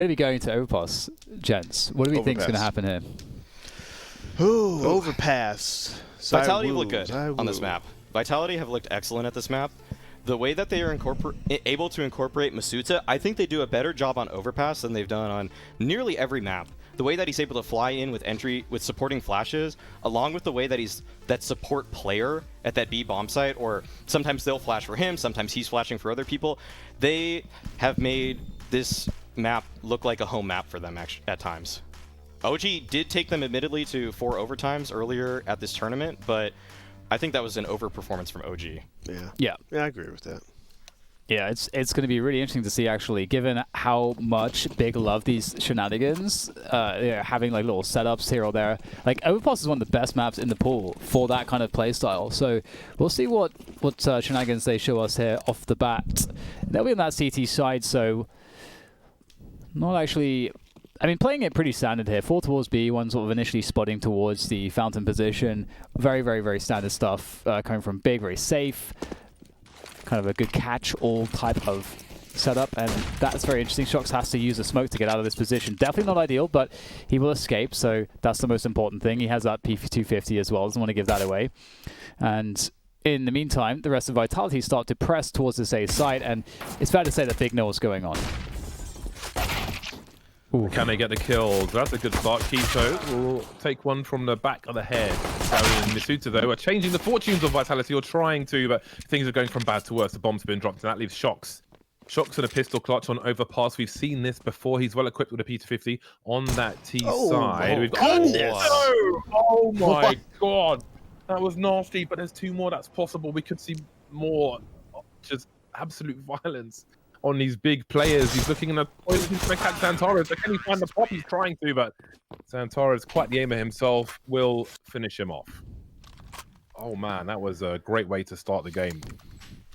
Going to be going to Overpass, gents. What do we think is going to happen here? Ooh, Overpass. Vitality have looked good on this map. Vitality have looked excellent at this map. The way that they are able to incorporate Masuta, I think they do a better job on Overpass than they've done on nearly every map. The way that he's able to fly in with entry, with supporting flashes, along with the way that he's that support player at that B bomb site, or sometimes they'll flash for him, sometimes he's flashing for other people. They have made this map look like a home map for them at times. OG did take them admittedly to 4 overtimes earlier at this tournament, but I think that was an overperformance from OG. Yeah, I agree with that. Yeah, it's going to be really interesting to see, actually, given how much Big love these shenanigans, having like little setups here or there. Like, Overpass is one of the best maps in the pool for that kind of playstyle. So we'll see what shenanigans they show us here off the bat. They'll be on that CT side, so not actually... I mean, playing it pretty standard here. 4 towards B, 1 sort of initially spotting towards the fountain position. Very, very, very standard stuff coming from Big, very safe. Kind of a good catch-all type of setup, and that's very interesting. Shox has to use a smoke to get out of this position. Definitely not ideal, but he will escape, so that's the most important thing. He has that P250 as well, doesn't want to give that away. And in the meantime, the rest of Vitality start to press towards this A side, and it's fair to say that Big knows what's going on. Ooh. Can they get the kills? That's a good start. Keto will take one from the back of the head. Gary and Masuta, though, are changing the fortunes of Vitality, or trying to, but things are going from bad to worse. The bomb's been dropped, and that leaves Shox. Shox and a pistol clutch on Overpass. We've seen this before. He's well equipped with a P250 on that T side. Oh, We've goodness! Oh my god! That was nasty, but there's 2 more that's possible. We could see more just absolute violence on these big players. He's looking in a poison to catch Santaros. So can he find the pop? He's trying to, but Santaros, quite the aimer himself, will finish him off. Oh man, that was a great way to start the game.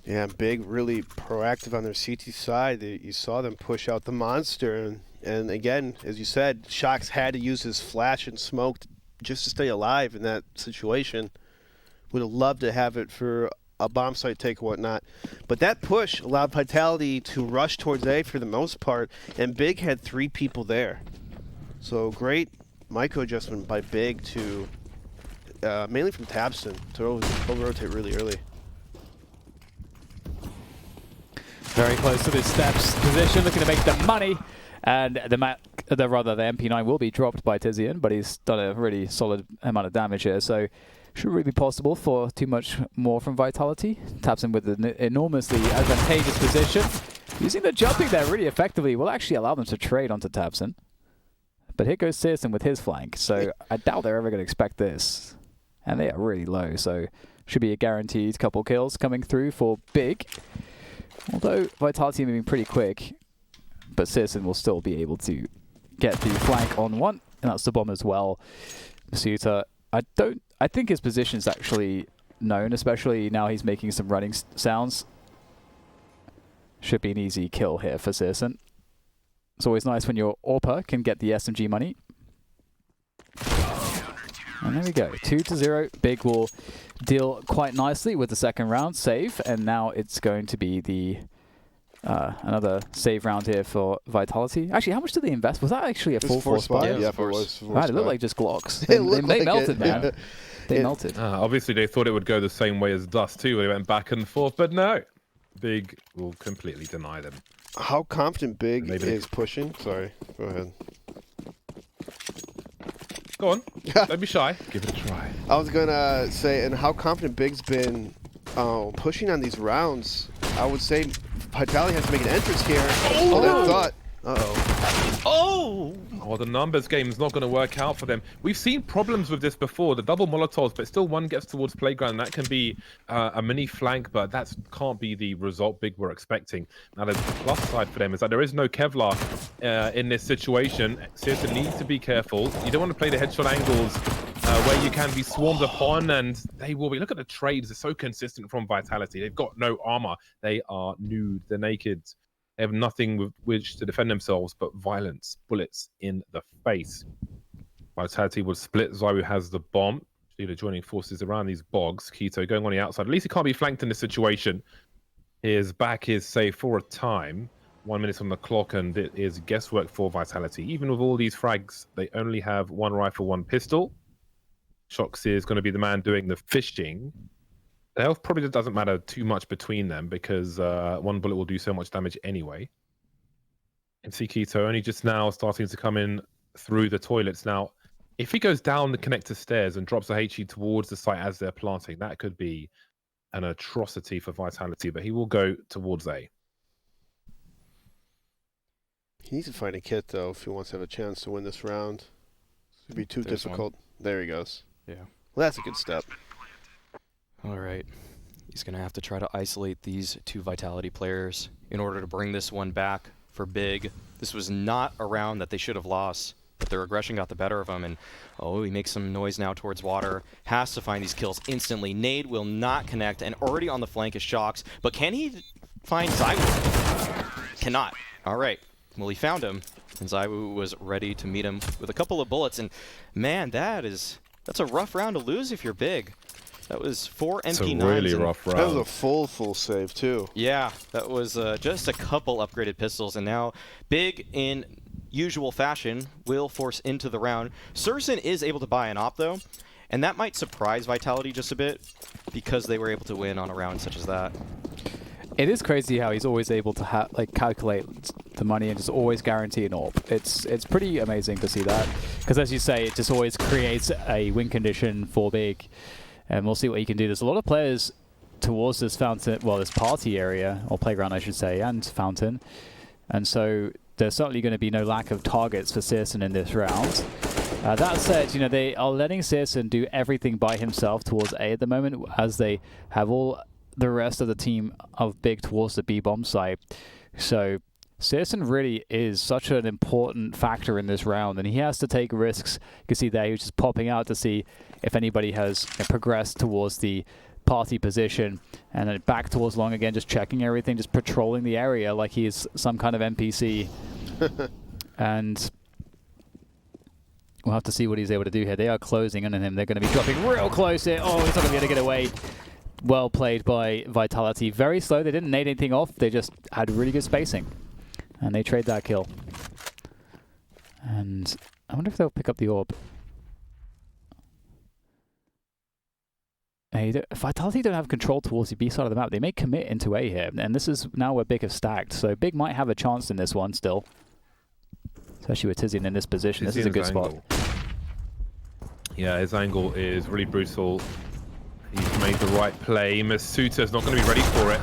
Yeah, Big really proactive on their CT side. You saw them push out the monster, and again, as you said, Shox had to use his flash and smoke just to stay alive in that situation. Would have loved to have it for a bomb site take or whatnot. But that push allowed Vitality to rush towards A for the most part, and Big had 3 people there. So great micro adjustment by Big to, mainly from Tabson, to over-rotate really early. Very close to this steps position, looking to make the money. And the MP9 will be dropped by Tizian, but he's done a really solid amount of damage here. So shouldn't really be possible for too much more from Vitality. Taps him with an enormously advantageous position. Using the jumping there really effectively will actually allow them to trade onto Tabson. But here goes Searson with his flank, so I doubt they're ever going to expect this. And they are really low, so should be a guaranteed couple kills coming through for Big. Although Vitality moving pretty quick, but Searson will still be able to get the flank on one, and that's the bomb as well. Masuta, I think his position's actually known, especially now he's making some running sounds. Should be an easy kill here for Searson. It's always nice when your AWPer can get the SMG money. And there we go, 2-0. Big will deal quite nicely with the second round save, and now it's going to be the another save round here for Vitality. Actually, how much did they invest? Was that actually a full 4 spot? Yeah, it was. Right, it looked like just Glocks. They melted, man. Yeah. They melted. Obviously, they thought it would go the same way as Dust too. They went back and forth, but no. Big will completely deny them. How confident Big is pushing? Sorry, go ahead. Go on, don't be shy. Give it a try. I was gonna say, and how confident Big's been pushing on these rounds. I would say Vitality has to make an entrance here. Oh, that thought. Oh, the numbers game is not going to work out for them. We've seen problems with this before, the double Molotovs, but still one gets towards Playground, and that can be a mini flank, but that can't be the result Big were expecting. Now, the plus side for them is that there is no Kevlar in this situation. Searson needs to be careful. You don't want to play the headshot angles where you can be swarmed upon, and they will be. Look at the trades, they're so consistent from Vitality. They've got no armor. They are nude, they're naked. They have nothing with which to defend themselves but violence, bullets in the face. Vitality will split. Zayu has the bomb. They're joining forces around these bogs. Keto going on the outside. At least he can't be flanked in this situation. His back is safe for a time. 1 minute on the clock, and it is guesswork for Vitality. Even with all these frags, they only have 1 rifle, 1 pistol. Shox is going to be the man doing the fishing. The health probably doesn't matter too much between them because 1 bullet will do so much damage anyway. And see Keto only just now starting to come in through the toilets. Now, if he goes down the connector stairs and drops a HE towards the site as they're planting, that could be an atrocity for Vitality, but he will go towards A. He needs to find a kit, though, if he wants to have a chance to win this round. It'd be too difficult. There he goes. Yeah. Well, that's a good step. All right. He's going to have to try to isolate these 2 Vitality players in order to bring this one back for Big. This was not a round that they should have lost, but their aggression got the better of him. And, oh, he makes some noise now towards water. Has to find these kills instantly. Nade will not connect, and already on the flank is Shox. But can he find ZywOo? Cannot. All right. Well, he found him, and ZywOo was ready to meet him with a couple of bullets. And, man, that's a rough round to lose if you're Big. That was 4 MP9s. It's a really rough round. That was a full save, too. Yeah, that was just a couple upgraded pistols, and now Big, in usual fashion, will force into the round. Surson is able to buy an op, though, and that might surprise Vitality just a bit because they were able to win on a round such as that. It is crazy how he's always able to calculate the money and just always guarantee an AWP. It's pretty amazing to see that, because as you say, it just always creates a win condition for Big. And we'll see what he can do. There's a lot of players towards this fountain, well, this party area, or playground, I should say, and fountain. And so there's certainly going to be no lack of targets for Searson in this round. That said, you know, they are letting Searson do everything by himself towards A at the moment, as they have all the rest of the team of Big towards the B-bomb site. So Searson really is such an important factor in this round, and he has to take risks. You can see there, he was just popping out to see if anybody has progressed towards the party position, and then back towards long again, just checking everything, just patrolling the area like he's some kind of NPC. And we'll have to see what he's able to do here. They are closing in on him. They're going to be dropping real close here. Oh, he's not going to be able to get away. Well played by Vitality. Very slow. They didn't nade anything off. They just had really good spacing. And they trade that kill. And I wonder if they'll pick up the orb. Vitality don't have control towards the B side of the map. They may commit into A here. And this is now where Big have stacked. So Big might have a chance in this one still. Especially with Tizian in this position. This is a good spot. Yeah, his angle is really brutal. He's made the right play. Masuuta's not going to be ready for it.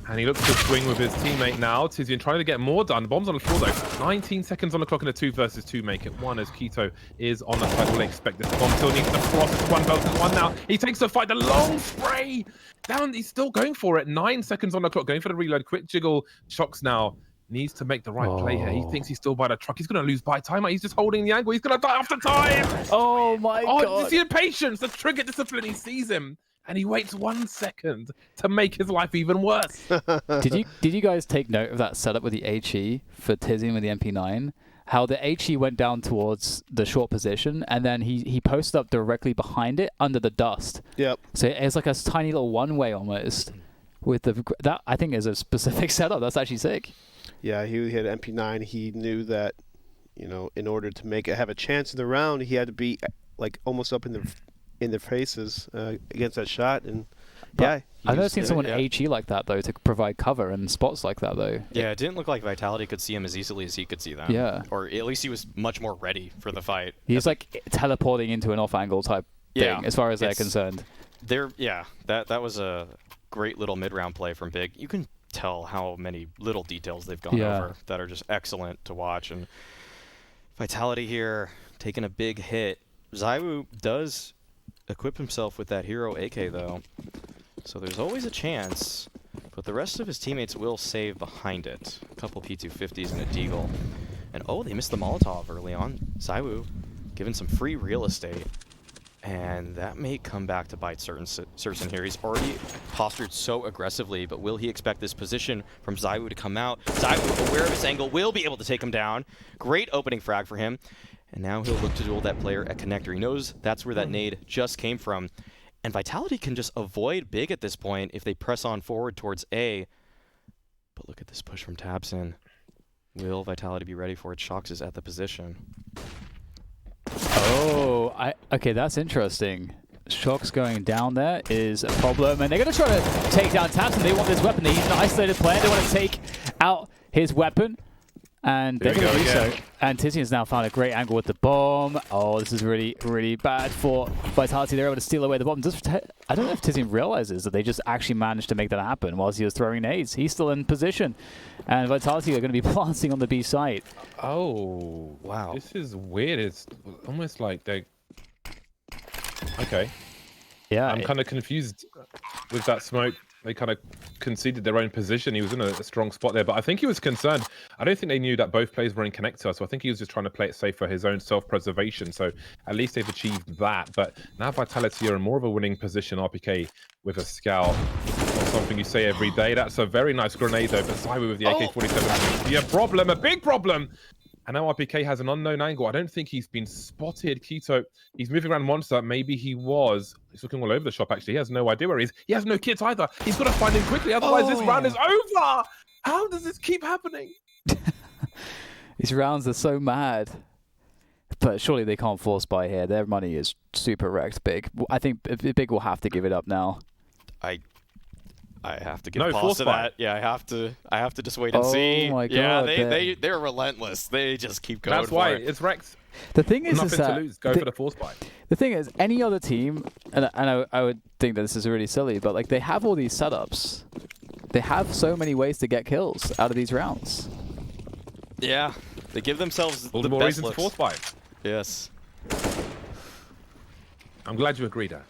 And he looks to swing with his teammate now. Tizian trying to get more done. The bomb's on the floor though. 19 seconds on the clock in a 2 versus 2 make it 1 as Keto is on the side. We'll expect this bomb still needs to cross. It's 1 versus 1 now. He takes the fight. The long spray down. He's still going for it. 9 seconds on the clock. Going for the reload. Quick jiggle. Shox now. Needs to make the right play here. He thinks he's still by the truck. He's going to lose by time. He's just holding the angle. He's going to die after time. Oh my god. Oh, you see the patience, the trigger discipline. He sees him. And he waits 1 second to make his life even worse. Did you guys take note of that setup with the HE for Tizian with the MP9? How the HE went down towards the short position, and then he posted up directly behind it under the dust. Yep. So it's like a tiny little one-way almost. With that, I think is a specific setup. That's actually sick. Yeah, he had MP9. He knew that, you know, in order to have a chance in the round, he had to be like almost up in the faces against that shot, and yeah, I've never seen someone HE like that though to provide cover in spots like that though. Yeah, it didn't look like Vitality could see him as easily as he could see them. Yeah, or at least he was much more ready for the fight. He's like teleporting into an off-angle type thing, as far as they're concerned. That was a great little mid-round play from Big. You can tell how many little details they've gone over that are just excellent to watch. And Vitality here taking a big hit. ZywOo does equip himself with that hero AK though, so there's always a chance, but the rest of his teammates will save behind it. A couple P250s and a Deagle, and oh, they missed the Molotov early on. ZywOo given some free real estate, and that may come back to bite Surson here. He's already postured so aggressively, but will he expect this position from ZywOo to come out? ZywOo, aware of his angle, will be able to take him down. Great opening frag for him. And now he'll look to duel that player at connector. He knows that's where that nade just came from. And Vitality can just avoid Big at this point if they press on forward towards A. But look at this push from tabseN. Will Vitality be ready for it? Shox is at the position. Oh, okay, that's interesting. Shox going down there is a problem, and they're going to try to take down Tabson. They want this weapon. He's an isolated player. They want to take out his weapon, and they're going to do so. And Tizian's now found a great angle with the bomb. Oh, this is really, really bad for Vitality. They're able to steal away the bomb. I don't know if Tizian realizes that they just actually managed to make that happen whilst he was throwing nades. He's still in position, and Vitality are going to be planting on the B site. Oh, wow. This is weird. It's almost like they... Okay. Yeah. I'm kind of confused with that smoke. They kind of conceded their own position. He was in a strong spot there, but I think he was concerned. I don't think they knew that both players were in connector, so I think he was just trying to play it safe for his own self-preservation. So at least they've achieved that. But now Vitality are in more of a winning position. RPK with a scout, or something you say every day. That's a very nice grenade though, but Zywoo with the AK-47. Yeah, problem, a big problem. And now RPK has an unknown angle. I don't think he's been spotted. Keto, he's moving around Monster. Maybe he was. He's looking all over the shop, actually. He has no idea where he is. He has no kits either. He's got to find him quickly. Otherwise, this round is over. How does this keep happening? These rounds are so mad. But surely they can't force buy here. Their money is super wrecked, Big. I think Big will have to give it up now. I have to give pause to that. Yeah, I have to just wait and see. Oh my god. Yeah, they're relentless. They just keep going. That's why it's wrecked. The thing is, nothing to lose. Go for the force buy. The thing is, any other team, and I would think that this is really silly, but like they have all these setups. They have so many ways to get kills out of these rounds. Yeah, they give themselves all the more best reason looks. to force buy. Yes. I'm glad you agreed, Dan.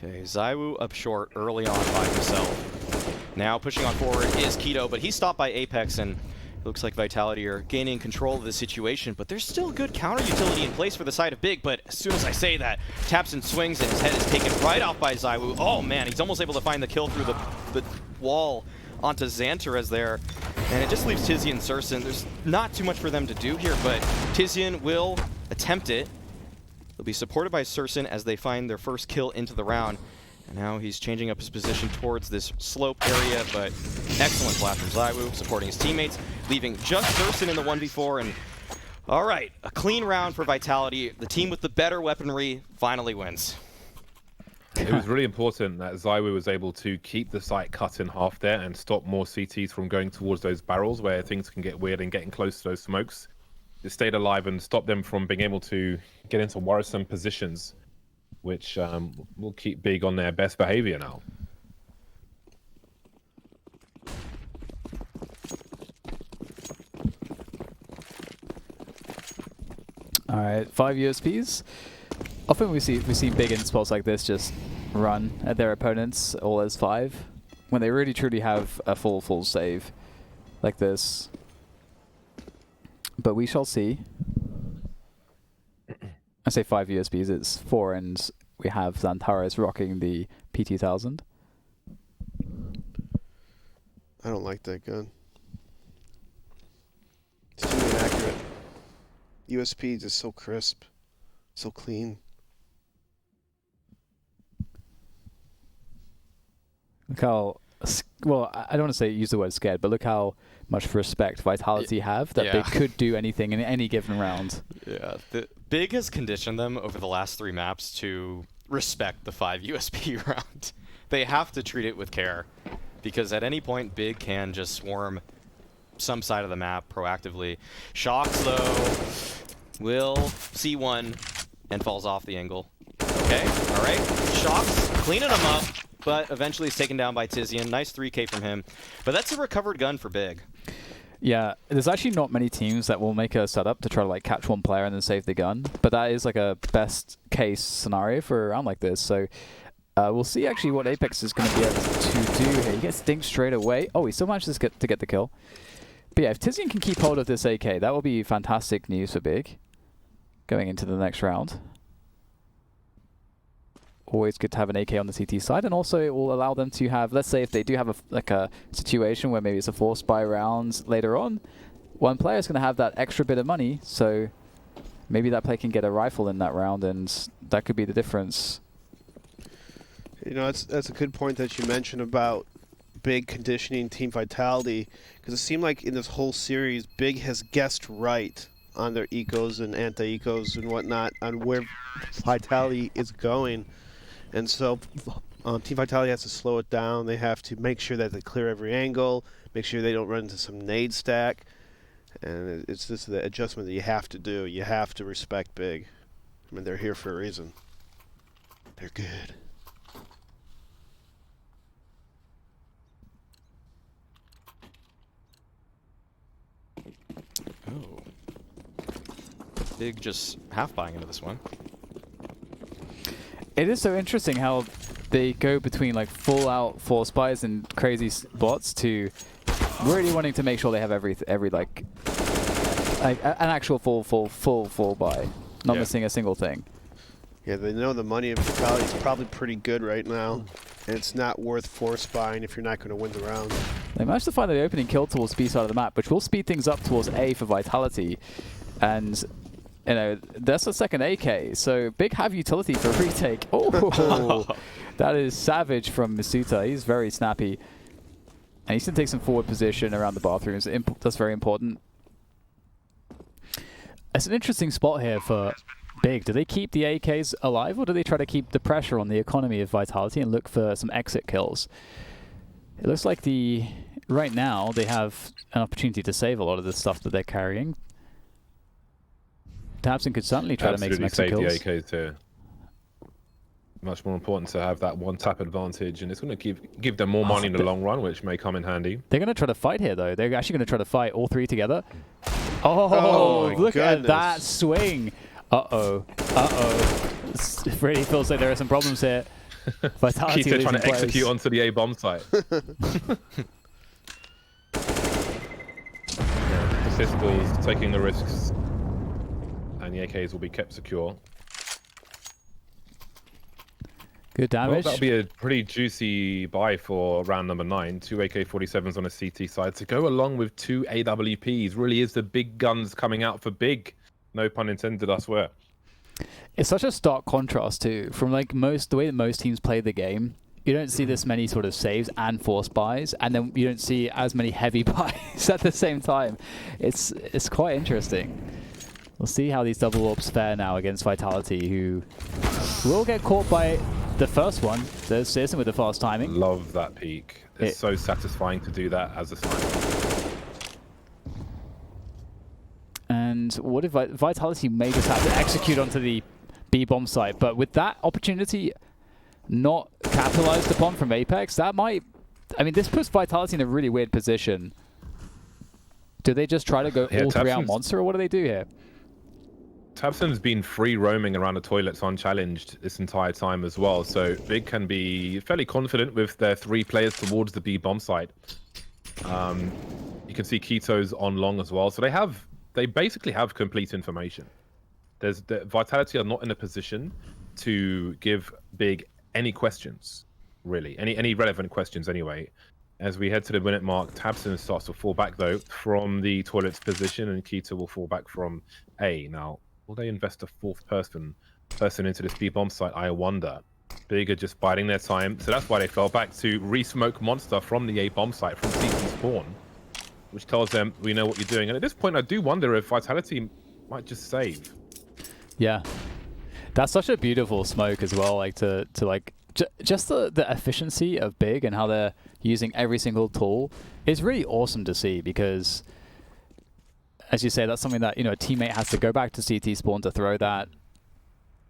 Okay, Zywoo up short early on by himself. Now pushing on forward is Keto, but he's stopped by Apex, and it looks like Vitality are gaining control of the situation, but there's still good counter utility in place for the side of Big, but as soon as I say that, Tabson swings and his head is taken right off by Zywoo. Oh man, he's almost able to find the kill through the wall onto Xantares there, and it just leaves Tizian and Surson. There's not too much for them to do here, but Tizian will attempt it. They'll be supported by Surson as they find their first kill into the round. And now he's changing up his position towards this slope area, but excellent flash from Zywoo, supporting his teammates, leaving just Surson in the 1v4. And all right, a clean round for Vitality. The team with the better weaponry finally wins. It was really important that Zywoo was able to keep the site cut in half there and stop more CTs from going towards those barrels where things can get weird and getting close to those smokes. It stayed alive and stopped them from being able to get into worrisome positions, which will keep Big on their best behavior now. All right, 5 USPs. Often we see Big in spots like this just run at their opponents all as 5 when they really truly have a full save like this. But we shall see. I say 5 USBs, it's 4, and we have Xantares rocking the P2000. I don't like that gun. It's too inaccurate. USP is so crisp, so clean. Look how, well, I don't want to say use the word scared, but look how much respect Vitality have that they could do anything in any given round. Yeah, Big has conditioned them over the last 3 maps to respect the 5 USP round. They have to treat it with care, because at any point Big can just swarm some side of the map proactively. Shox, though, will see one and falls off the angle. Okay, all right. Shox cleaning him up, but eventually is taken down by Tizian. Nice 3K from him. But that's a recovered gun for Big. Yeah, there's actually not many teams that will make a setup to try to like catch one player and then save the gun, but that is like a best case scenario for a round like this. So we'll see actually what Apex is going to be able to do here. He gets dinked straight away. Oh, he still manages to get the kill. But yeah, if Tizian can keep hold of this AK, that will be fantastic news for Big going into the next round. Always good to have an AK on the CT side, and also it will allow them to have, let's say if they do have a situation where maybe it's a force buy round later on, one player is going to have that extra bit of money, so maybe that player can get a rifle in that round, and that could be the difference. You know, that's a good point that you mentioned about Big conditioning Team Vitality, because it seemed like in this whole series, Big has guessed right on their ecos and anti-ecos and whatnot on where Vitality is going. And so Team Vitality has to slow it down. They have to make sure that they clear every angle, make sure they don't run into some nade stack. And it's just the adjustment that you have to do. You have to respect Big. I mean, they're here for a reason. They're good. Oh. Big just half buying into this one. It is so interesting how they go between like full out force buys and crazy bots to really wanting to make sure they have every like an actual full buy, not missing a single thing. Yeah, they know the money of Vitality is probably pretty good right now, and it's not worth force buying if you're not going to win the round. They managed to find the opening kill towards B side of the map, which will speed things up towards A for Vitality, and you know that's the second AK. So Big have utility for retake. Oh, that is savage from Masuta. He's very snappy, and he's gonna take some forward position around the bathrooms. That's very important. It's an interesting spot here for Big. Do they keep the AKs alive, or do they try to keep the pressure on the economy of Vitality and look for some exit kills? It looks like right now they have an opportunity to save a lot of the stuff that they're carrying. Tabson could certainly try to make some exit kills. Save the AKs here. Much more important to have that one tap advantage, and it's going to give them more money in the long run, which may come in handy. They're going to try to fight here, though. They're actually going to try to fight all three together. Oh, look at that swing. Uh-oh. Uh-oh. It really feels like there are some problems here. Vitality Keto trying to players. execute onto the A bomb site. The Fiskals taking the risks, and the AKs will be kept secure. Good damage. Well, that'll be a pretty juicy buy for round number 9. 2 AK-47s on a CT side to go along with 2 AWPs. Really is the big guns coming out for Big. No pun intended, I swear. It's such a stark contrast too from like the way that most teams play the game. You don't see this many sort of saves and force buys, and then you don't see as many heavy buys at the same time. It's quite interesting. We'll see how these double orbs fare now against Vitality, who will get caught by the first one. There's Searson with the fast timing. Love that peak. It's so satisfying to do that as a sniper. And what if Vitality may just have to execute onto the B bomb site, but with that opportunity not capitalized upon from Apex, that might... I mean, this puts Vitality in a really weird position. Do they just try to go all three out Monster, or what do they do here? Tabson's been free roaming around the toilets unchallenged this entire time as well, so Big can be fairly confident with their 3 players towards the B bomb site. You can see Keto's on long as well, so they basically have complete information. The Vitality are not in a position to give Big any questions, really, any relevant questions anyway. As we head to the minute mark, Tabson starts to fall back though from the toilet's position, and Keto will fall back from A. Now, will they invest a 4th person into this B bomb site? I wonder. Big are just biding their time, so that's why they fell back to re-smoke Monster from the A bomb site from CT spawn, which tells them we know what you're doing. And at this point, I do wonder if Vitality might just save. Yeah, that's such a beautiful smoke as well. Like just the efficiency of Big and how they're using every single tool is really awesome to see, because, as you say, that's something that, you know, a teammate has to go back to CT spawn to throw that,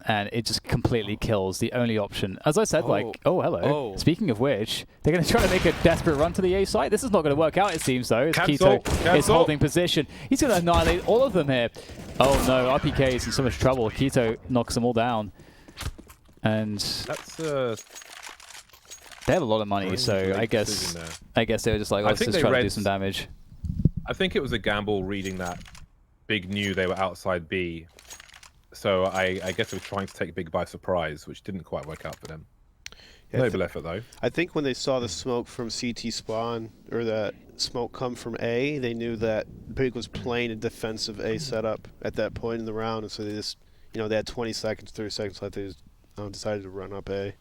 and it just completely kills the only option. As I said, oh, hello. Speaking of which, they're going to try to make a desperate run to the A site. This is not going to work out, it seems, though. Keto is holding position. He's going to annihilate all of them here. Oh, no. RPK is in so much trouble. Keto knocks them all down. And that's they have a lot of money, so I guess they were just like, let's just try to do some damage. I think it was a gamble reading that Big knew they were outside B. So I guess they were trying to take Big by surprise, which didn't quite work out for them. Yeah, noble effort, though. I think when they saw the smoke from CT spawn, or that smoke come from A, they knew that Big was playing a defensive A setup at that point in the round, and so they just, you know, they had 20 seconds, 30 seconds left. They just decided to run up A,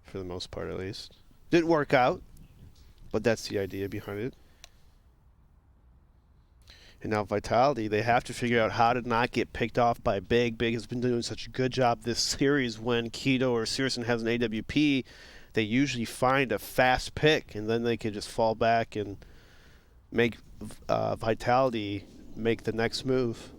for the most part at least. Didn't work out, But that's the idea behind it. And now Vitality, they have to figure out how to not get picked off by Big. Big has been doing such a good job this series. When Keto or Searson has an AWP, they usually find a fast pick, and then they can just fall back and make Vitality make the next move.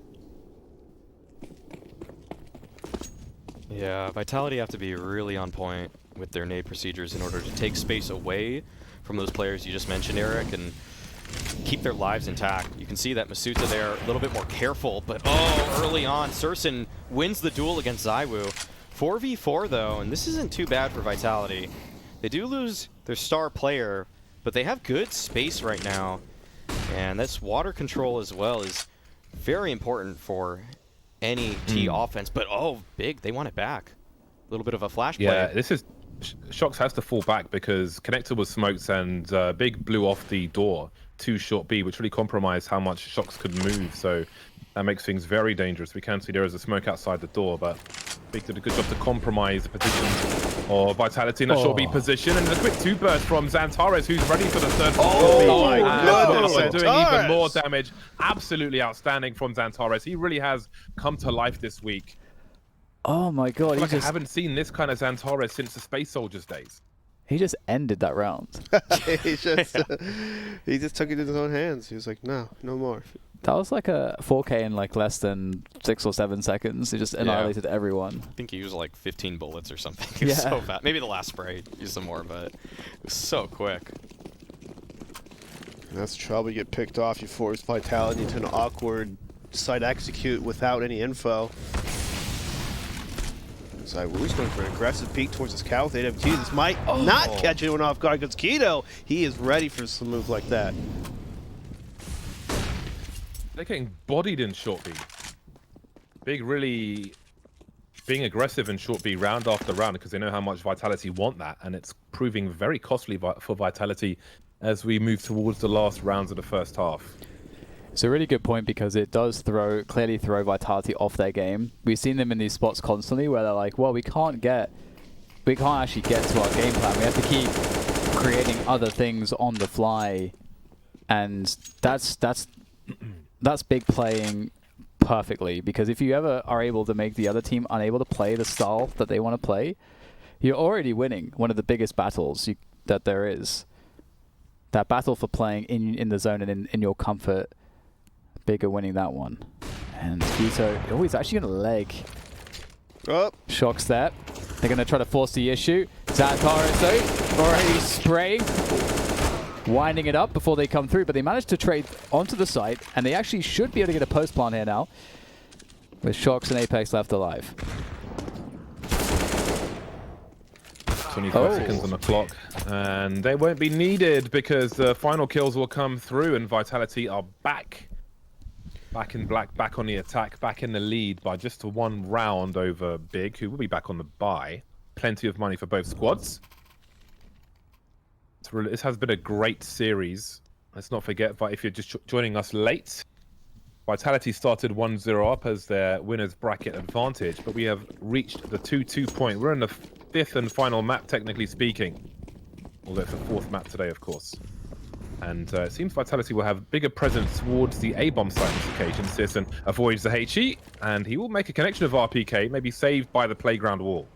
Yeah, Vitality have to be really on point with their nade procedures in order to take space away from those players you just mentioned, Eric, and keep their lives intact. You can see that Masuta there a little bit more careful, but early on, Searson wins the duel against ZywOo. 4v4 though, and this isn't too bad for Vitality. They do lose their star player, but they have good space right now. And this water control as well is very important for any T offense. But Big, they want it back. A little bit of a flash play. Yeah, this is... Shox has to fall back because Connector was smoked and Big blew off the door to short B, which really compromised how much Shox could move. So that makes things very dangerous. We can see there is a smoke outside the door, but Big did a good job to compromise the position of Vitality in a short B position. And a quick 2-burst from Xantares, who's ready for the third. Oh my goodness, doing even more damage. Absolutely outstanding from Xantares. He really has come to life this week. Oh my god, I haven't seen this kind of Xantares since the Space Soldiers days. He just ended that round. he just took it in his own hands. He was like, no more. That was like a 4K in like less than 6 or 7 seconds. He just annihilated everyone. I think he used like 15 bullets or something. It was so fast. Maybe the last spray used some more, but it was so quick. And that's the trouble. You get picked off. You force Vitality into an awkward side execute without any info. ZywOo's going for an aggressive peek towards his cow with AWP. This might not catch anyone off guard against Keto. He is ready for some move like that. They're getting bodied in short B. Big really being aggressive in short B round after round because they know how much Vitality want that, and it's proving very costly for Vitality as we move towards the last rounds of the first half. It's a really good point because it does clearly throw Vitality off their game. We've seen them in these spots constantly where they're like, well, we can't actually get to our game plan. We have to keep creating other things on the fly, and that's Big playing perfectly, because if you ever are able to make the other team unable to play the style that they want to play, you're already winning one of the biggest battles that there is. That battle for playing in the zone and in your comfort. Big are winning that one. And Keto, he's actually going to leg. Shox there. They're going to try to force the issue. Xantares though, already spraying. Winding it up before they come through, but they managed to trade onto the site, and they actually should be able to get a post plant here now, with Shox and Apex left alive. 25 seconds on the clock, and they won't be needed because the final kills will come through, and Vitality are back in black, back on the attack, back in the lead by just 1 round over Big, who will be back on the bye. Plenty of money for both squads. This has been a great series. Let's not forget, but if you're just joining us late, Vitality started 1-0 up as their winner's bracket advantage, but we have reached the 2-2 point. We're in the 5th and final map, technically speaking. Although it's the 4th map today, of course. And it seems Vitality will have bigger presence towards the A-bomb site this occasion. Searson avoids the HE, and he will make a connection of RPK, maybe saved by the playground wall.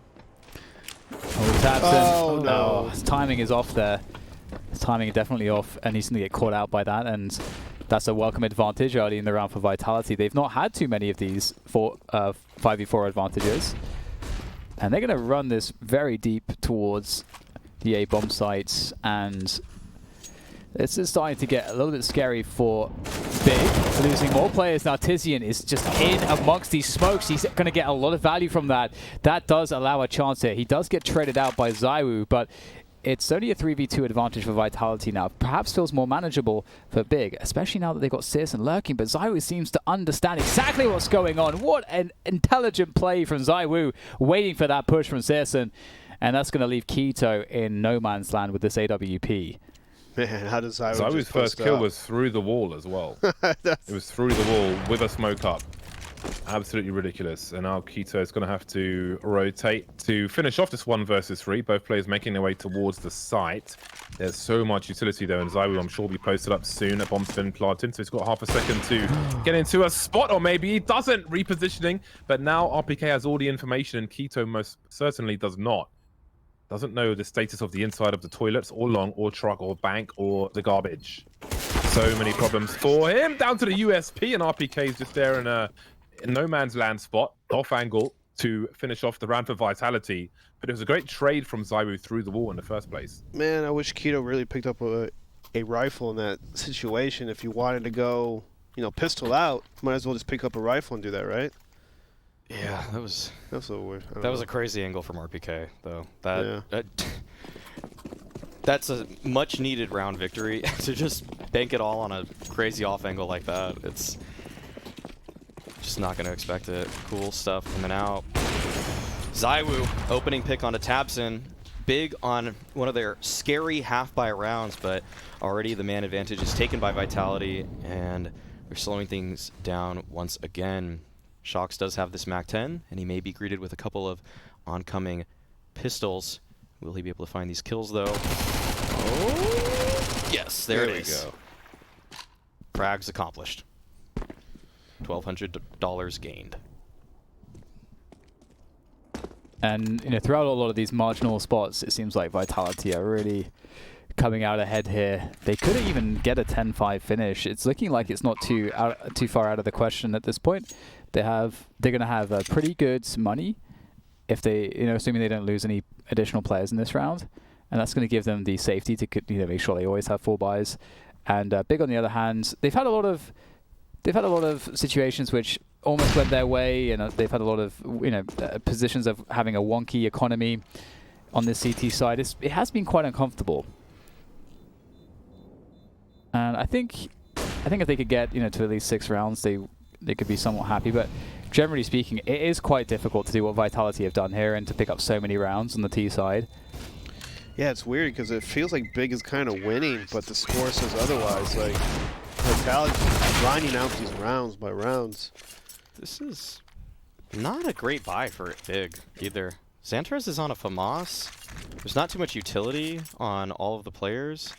He taps in. No. His timing is off there. His timing is definitely off, and he's going to get caught out by that, and that's a welcome advantage early in the round for Vitality. They've not had too many of these 5v4 advantages, and they're going to run this very deep towards the A-bomb sites, and this is starting to get a little bit scary for Big. Losing more players now. Tizian is just in amongst these smokes. He's going to get a lot of value from that. That does allow a chance here. He does get traded out by ZywOo, but it's only a 3v2 advantage for Vitality now. Perhaps feels more manageable for Big, especially now that they've got Searson lurking, but ZywOo seems to understand exactly what's going on. What an intelligent play from ZywOo, waiting for that push from Searson, and that's going to leave Keto in no man's land with this AWP. Man, how does ZywOo's first kill was through the wall as well. It was through the wall with a smoke up. Absolutely ridiculous. And now Keto is going to have to rotate to finish off this 1 versus 3. Both players making their way towards the site. There's so much utility though, and Zywoo, I'm sure, will be posted up soon. A bomb's been planted, so he's got half a second to get into a spot, or maybe he doesn't. Repositioning, but now RPK has all the information, and Keto most certainly does not. Doesn't know the status of the inside of the toilets, or long, or truck, or bank, or the garbage. So many problems for him. Down to the USP, and RPK is just there in a no man's land spot, off angle, to finish off the round for Vitality. But it was a great trade from Zywoo through the wall in the first place. Man, I wish Keto really picked up a rifle in that situation. If you wanted to go, pistol out, might as well just pick up a rifle and do that, right? Yeah, that was a little weird. That was a crazy angle from RPK, though. That Yeah. That's a much needed round victory. To just bank it all on a crazy off angle like that, it's just not going to expect it. Cool stuff coming out. Zywoo opening pick onto Tabson. Big on one of their scary half-buy rounds, but already the man advantage is taken by Vitality, and they're slowing things down once again. Shox does have this MAC-10, and he may be greeted with a couple of oncoming pistols. Will he be able to find these kills, though? Oh, yes, there it is. Go. Frag's accomplished. $1,200 gained. And throughout a lot of these marginal spots, it seems like Vitality are really coming out ahead here. They could even get a 10-5 finish. It's looking like it's not too far out of the question at this point. They're going to have pretty good money if they, assuming they don't lose any additional players in this round, and that's going to give them the safety to make sure they always have full buys. And Big, on the other hand, they've had a lot of situations which almost went their way, and they've had a lot of positions of having a wonky economy on the CT side. It has been quite uncomfortable, and I think if they could get to at least 6 rounds, they could be somewhat happy. But generally speaking, it is quite difficult to do what Vitality have done here and to pick up so many rounds on the T side. Yeah, it's weird because it feels like Big is kind of winning, but the score says otherwise. Like Vitality grinding out these rounds by rounds. This is not a great buy for Big either. Xantres is on a FAMAS. There's not too much utility on all of the players.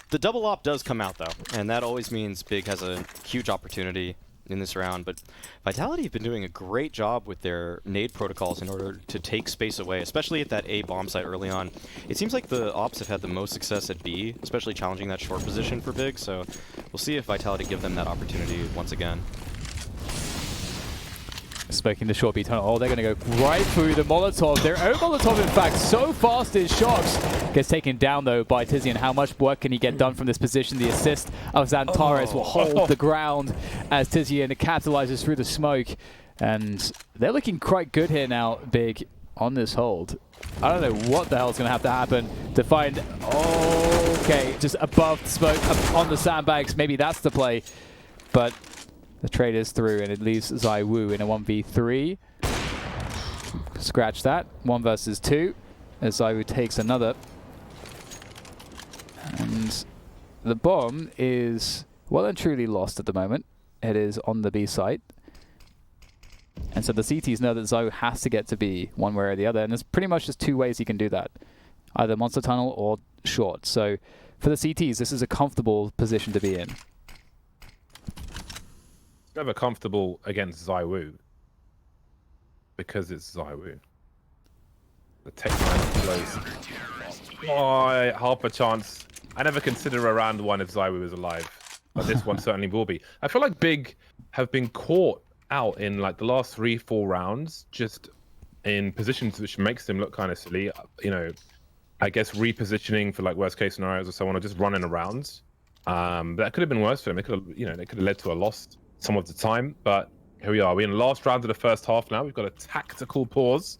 The double op does come out, though, and that always means Big has a huge opportunity in this round. But Vitality have been doing a great job with their nade protocols in order to take space away, especially at that A bomb site early on. It seems like the ops have had the most success at B, especially challenging that short position for Big, so we'll see if Vitality give them that opportunity once again. Smoking the short B tunnel. Oh, they're going to go right through the Molotov. Their own Molotov, in fact, so fast is Shox. Gets taken down, though, by Tizian. How much work can he get done from this position? The assist of Xantares will hold the ground as Tizian capitalizes through the smoke. And they're looking quite good here now, Big, on this hold. I don't know what the hell's going to have to happen to find... Okay, just above the smoke, up on the sandbags. Maybe that's the play. But... the trade is through, and it leaves Zywoo in a 1v3. Scratch that. 1 versus 2. As Zywoo takes another. And the bomb is well and truly lost at the moment. It is on the B site. And so the CTs know that Zywoo has to get to B one way or the other. And there's pretty much just 2 ways he can do that. Either monster tunnel or short. So for the CTs, this is a comfortable position to be in. Never comfortable against Zywoo because it's Zywoo. The tech 9 close. Oh, half a chance. I never consider a round 1 if Zywoo is alive, but this one certainly will be. I feel like Big have been caught out in like the last 3-4 rounds, just in positions which makes them look kind of silly. I guess repositioning for like worst case scenarios or so on, or just running around. That could have been worse for them. It could have, they could have led to a loss some of the time, but here we are. We're in the last round of the first half now. We've got a tactical pause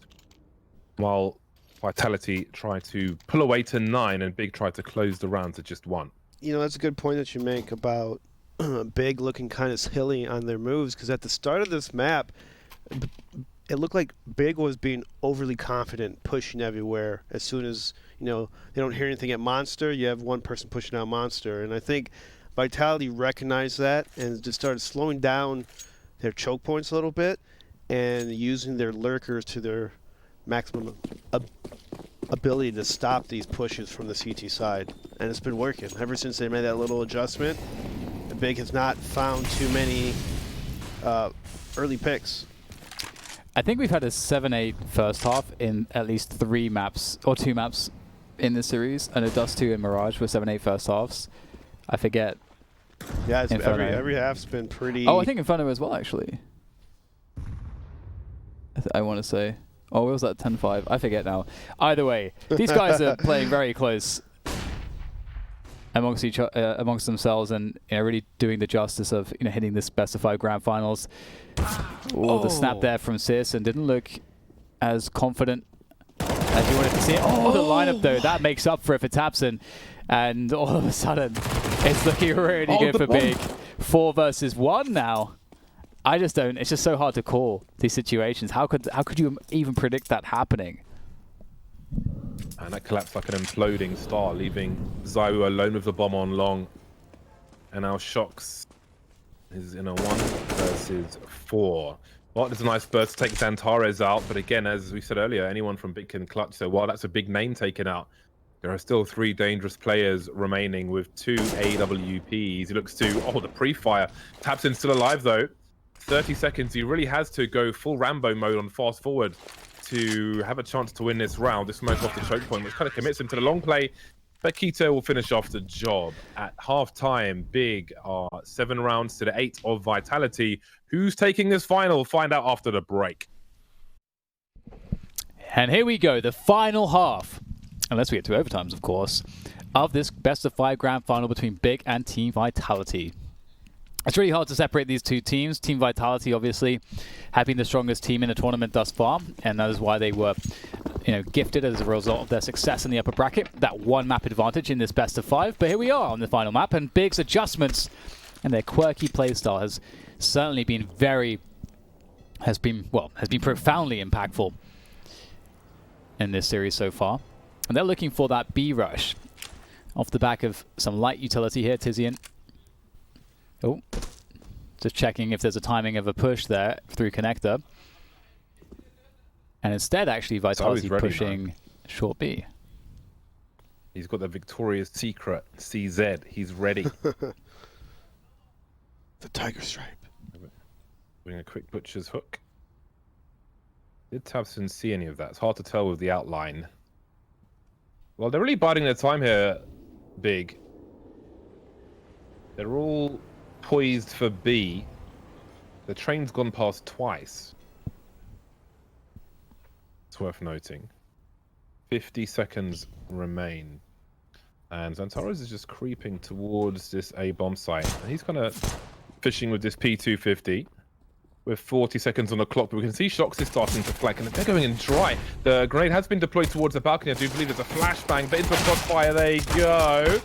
while Vitality try to pull away to 9 and Big try to close the round to just 1. That's a good point that you make about Big looking kind of hilly on their moves, because at the start of this map, it looked like Big was being overly confident, pushing everywhere. As soon as, they don't hear anything at Monster, you have one person pushing out Monster. And I think Vitality recognized that and just started slowing down their choke points a little bit and using their lurkers to their maximum ability to stop these pushes from the CT side. And it's been working. Ever since they made that little adjustment, the Big has not found too many early picks. I think we've had a 7-8 first half in at least 3 maps, or 2 maps in this series, and a Dust 2 in Mirage with 7-8 first halves. I forget. Yeah, it's Inferno. every half's been pretty... Oh, I think Inferno as well, actually. I want to say. Oh, what was that? 10-5? I forget now. Either way, these guys are playing very close amongst themselves, and really doing the justice of hitting this best of 5 grand finals. Oh, the snap there from Searson didn't look as confident as you wanted to see it. Oh, the lineup though, that makes up for it for Tapson, and all of a sudden it's looking really good for Big. 4 versus 1 now. I just don't. It's just so hard to call these situations. How could you even predict that happening? And that collapsed like an imploding star, leaving ZywOo alone with the bomb on long. And now Shox is in a 1 versus 4. Well, there's a nice burst to take Xantares out, but again, as we said earlier, anyone from Big can clutch. So while that's a big name taken out, there are still 3 dangerous players remaining with 2 AWPs. He looks to, oh, the pre-fire. Tapson's still alive though. 30 seconds. He really has to go full Rambo mode on fast forward to have a chance to win this round. This smoke off the choke point, which kind of commits him to the long play. But Keto will finish off the job. At half-time, Big are 7 rounds to the 8 of Vitality. Who's taking this final? Find out after the break. And here we go, the final half, unless we get to overtimes, of course, of this best of 5 grand final between Big and Team Vitality. It's really hard to separate these 2 teams. Team Vitality, obviously, have been the strongest team in the tournament thus far, and that is why they were, gifted as a result of their success in the upper bracket. That 1 map advantage in this best of 5. But here we are on the final map, and Big's adjustments and their quirky playstyle has certainly been has been profoundly impactful in this series so far. And they're looking for that B rush off the back of some light utility here. Tizian. Oh, just checking if there's a timing of a push there through connector. And instead, actually, Vitality pushing short B. He's got the Victoria's Secret CZ. He's ready. The Tiger Stripe. Doing a quick butcher's hook. Did Tapson see any of that? It's hard to tell with the outline. Well, they're really biding their time here, Big. They're all poised for B. The train's gone past twice. It's worth noting. 50 seconds remain. And Xantares is just creeping towards this A bomb site. And he's kind of fishing with this P250. With 40 seconds on the clock, but we can see Shox is starting to flank, and they're going in dry. The grenade has been deployed towards the balcony. I do believe there's a flashbang, but into a crossfire they go.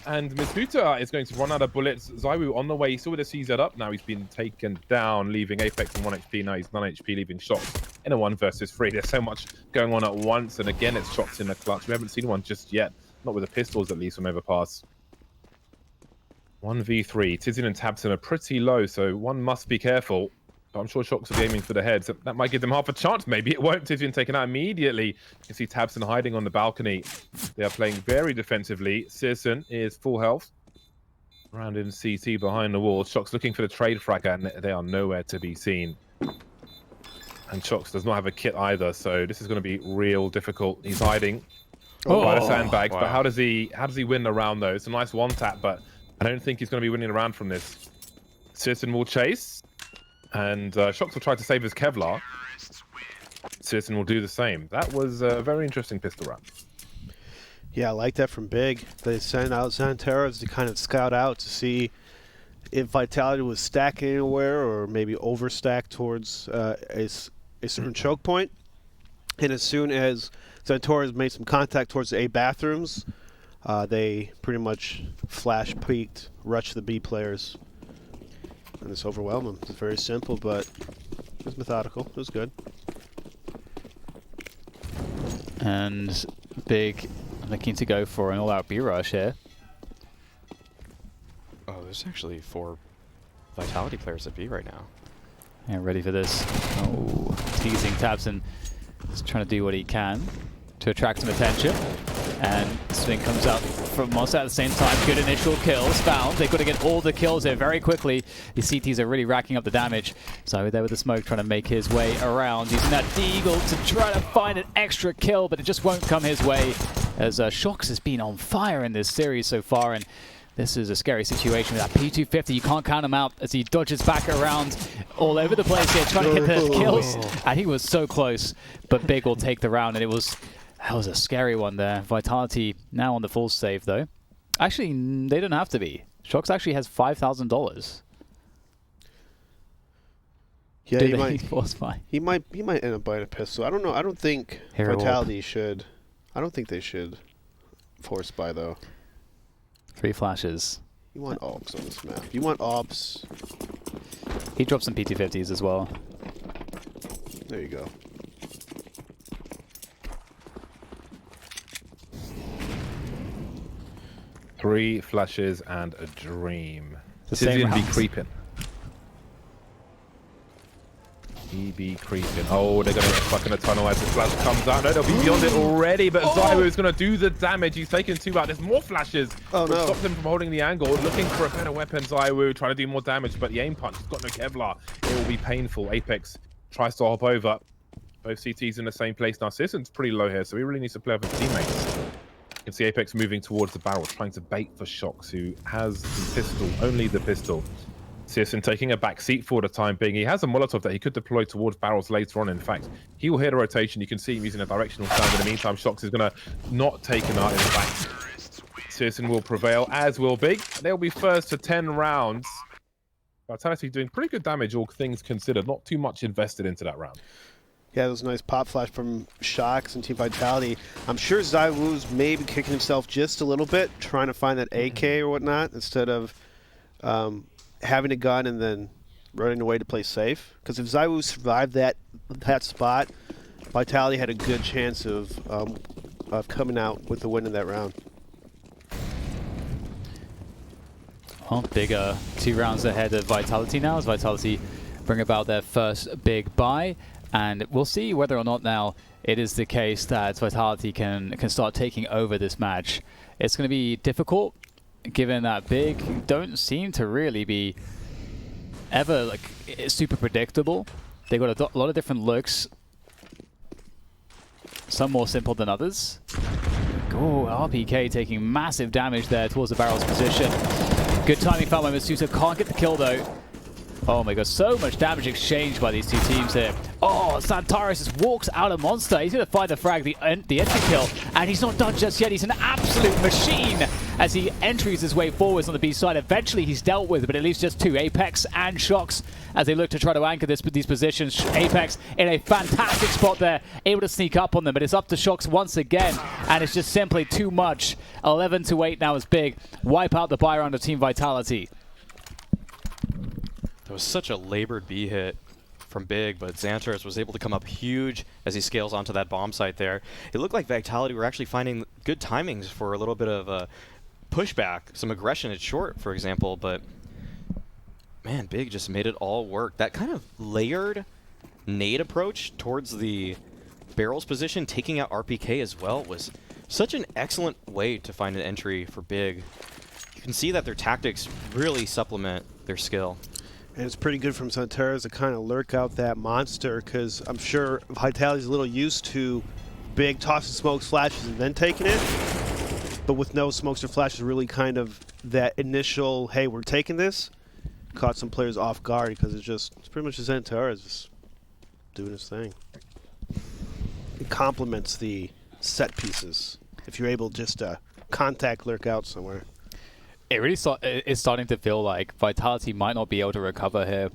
And Mizuta is going to run out of bullets. ZywOo on the way, still with a CZ up. Now he's been taken down, leaving Apex on 1 HP. Now he's 9 HP, leaving Shox in a 1 versus 3. There's so much going on at once, and again, it's Shox in the clutch. We haven't seen one just yet. Not with the pistols, at least, from Overpass. 1v3. Tizian and Tapson are pretty low, so one must be careful. I'm sure Shox will be aiming for the head, so that might give them half a chance. Maybe it won't. Tizian taken out immediately. You can see Tapson hiding on the balcony. They are playing very defensively. Searson is full health. Around in CT behind the wall. Shox looking for the trade frag, and they are nowhere to be seen. And Shox does not have a kit either, so this is going to be real difficult. He's hiding by the sandbags, but how does he win the round though? It's a nice 1-tap, but I don't think he's going to be winning the round from this. Searson will chase. And Shox will try to save his Kevlar. Searson will do the same. That was a very interesting pistol round. Yeah, I like that from Big. They sent out Xantares to kind of scout out to see if Vitality was stacking anywhere or maybe overstacked towards a certain choke point. And as soon as Xantares made some contact towards the A bathrooms, they pretty much flash peeked, rushed the B players. And just overwhelm them. It's very simple, but it was methodical. It was good. And Big looking to go for an all-out B rush here. Oh, there's actually 4 Vitality players at B right now. Yeah, ready for this. Oh, teasing Tabson. Just trying to do what he can to attract some attention. And Swing comes out from Monster at the same time. Good initial kills found. They've got to get all the kills here very quickly. The CTs are really racking up the damage. So there with the smoke trying to make his way around. Using that Deagle to try to find an extra kill, but it just won't come his way. As Shox has been on fire in this series so far. And this is a scary situation with that P250. You can't count him out as he dodges back around all over the place here, trying to get the kills. And he was so close, but Big will take the round, and that was a scary one there. Vitality now on the full save, though. Actually, they don't have to be. Shox actually has $5,000. Yeah, he might end up buying a pistol. I don't know. I don't think Vitality should. I don't think they should force buy, though. 3 flashes. You want AWPs on this map. You want AWPs. He dropped some PT50s as well. There you go. Three flashes and a dream. Tizian be creeping. He be creeping. Oh, they're going to get stuck in a tunnel as the flash comes out. No, they'll be beyond it already, but Zywo is going to do the damage. He's taken 2 out. There's more flashes. Oh, no. Stops him from holding the angle. Looking for a better weapon, Zywo, trying to do more damage, but the aim punch has got no Kevlar. It will be painful. Apex tries to hop over. Both CTs in the same place now. Sisson's pretty low here, so he really needs to play with his teammates. You can see Apex moving towards the barrel, trying to bait for Shox, who has the pistol, only the pistol. Sisson taking a back seat for the time being. He has a Molotov that he could deploy towards barrels later on. In fact, he will hear the rotation. You can see him using a directional sound. In the meantime, Shox is going to not take him out. In fact, Sisson will prevail, as will Big. They'll be first to 10 rounds. Vitality doing pretty good damage, all things considered. Not too much invested into that round. Yeah, that was a nice pop flash from Shox and Team Vitality. I'm sure Zywoo's maybe kicking himself just a little bit, trying to find that AK or whatnot, instead of having a gun and then running away to play safe. Because if Zywoo survived that spot, Vitality had a good chance of coming out with the win in that round. Well, bigger 2 rounds ahead of Vitality now, as Vitality bring about their first big buy. And we'll see whether or not now it is the case that Vitality can start taking over this match. It's going to be difficult, given that Big don't seem to really be ever like super predictable. They've got a lot of different looks, some more simple than others. Oh, RPK taking massive damage there towards the barrel's position. Good timing found by Masuta. Can't get the kill though. Oh my god, so much damage exchanged by these 2 teams here. Oh, Santaris just walks out of Monster. He's going to find the frag, the entry kill, and he's not done just yet. He's an absolute machine as he entries his way forwards on the B side. Eventually he's dealt with, but it leaves just 2, Apex and Shox, as they look to try to anchor these positions. Apex in a fantastic spot there, able to sneak up on them, but it's up to Shox once again, and it's just simply too much. 11-8 now is Big. Wipe out the buy round of Team Vitality. There was such a labored B hit from Big, but Xantares was able to come up huge as he scales onto that bomb site there. It looked like Vitality were actually finding good timings for a little bit of a pushback, some aggression at short, for example, but man, Big just made it all work. That kind of layered nade approach towards the barrel's position, taking out RPK as well, was such an excellent way to find an entry for Big. You can see that their tactics really supplement their skill. And it's pretty good from Santaris to kind of lurk out that monster, because I'm sure Vitality's a little used to Big tossing smokes, flashes, and then taking it. But with no smokes or flashes, really kind of that initial, hey, we're taking this, caught some players off guard, because it's pretty much Santaris just doing his thing. It complements the set pieces if you're able just to contact lurk out somewhere. It really is starting to feel like Vitality might not be able to recover here.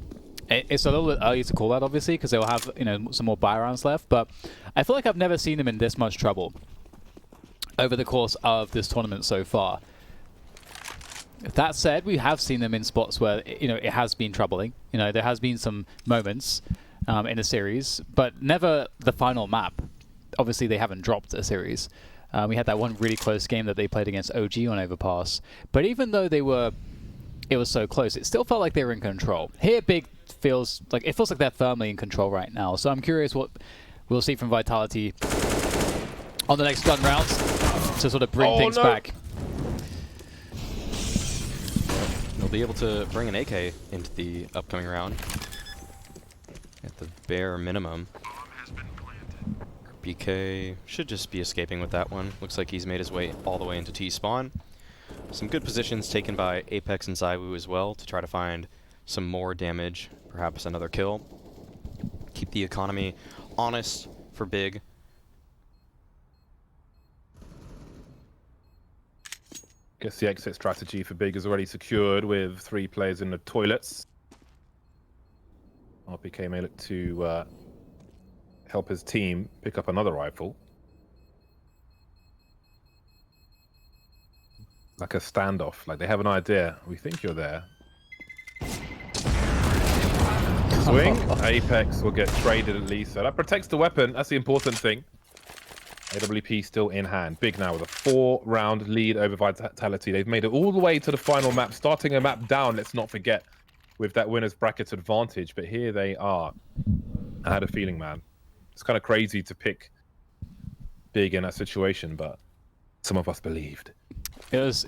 It's a little bit early to call that, obviously, because they'll have some more buy rounds left. But I feel like I've never seen them in this much trouble over the course of this tournament so far. That said, we have seen them in spots where it has been troubling. There has been some moments in the series, but never the final map. Obviously, they haven't dropped a series. We had that one really close game that they played against OG on Overpass. But even though they were it was so close, it still felt like they were in control. Here, Big feels like they're firmly in control right now. So I'm curious what we'll see from Vitality on the next gun rounds to sort of bring things back. They'll be able to bring an AK into the upcoming round at the bare minimum. BK should just be escaping with that one. Looks like he's made his way all the way into T-spawn. Some good positions taken by Apex and ZywOo as well to try to find some more damage, perhaps another kill. Keep the economy honest for Big. Guess the exit strategy for Big is already secured with 3 players in the toilets. RPK may look to help his team pick up another rifle. Like a standoff, like they have an idea. We think you're there. Swing. Apex will get traded at least, so that protects the weapon. That's the important thing. AWP still in hand. Big now with a 4-round lead over Vitality. They've made it all the way to the final map, starting a map down, let's not forget, with that winner's bracket advantage. But here they are. I had a feeling, man. It's kind of crazy to pick Big in that situation, but some of us believed. It was